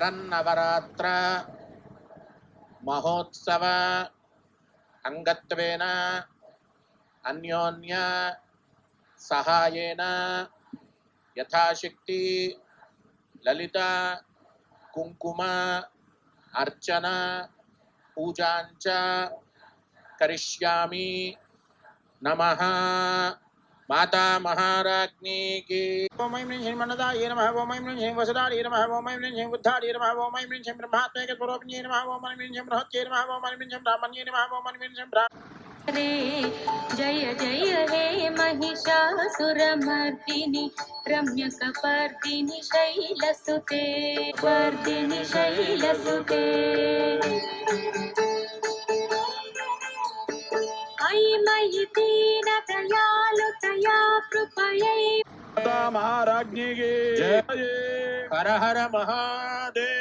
शरन्नवरात्र महोत्सव अंगत्वेन अन्योन्य सहायेन यथाशक्ति ललिता कुंकुम अर्चना पूजांच करिष्यामि। नमः। माता महाराज्ञी की। ओम ऐं ह्रीं मनदाय नमः। ओम ऐं ह्रीं वसुदाय नमः। ओम ऐं ह्रीं बुद्धाय नमः। ओम ऐं ह्रीं ब्रह्मात्मके स्वरूपिणे नमः। ओम ऐं ह्रीं बृहत्यै नमः। ओम ऐं ह्रीं ब्राह्मण्ये नमः। ओम ऐं ह्रीं रे जय जय हे महिषासुरमर्दिनि रम्यकपर्दिनि शैलसुते वर्दिनि शैलसुते अयि मयि दीनदयालुतया कृपयै महाराज्ञी की जय। हर हर महादेव।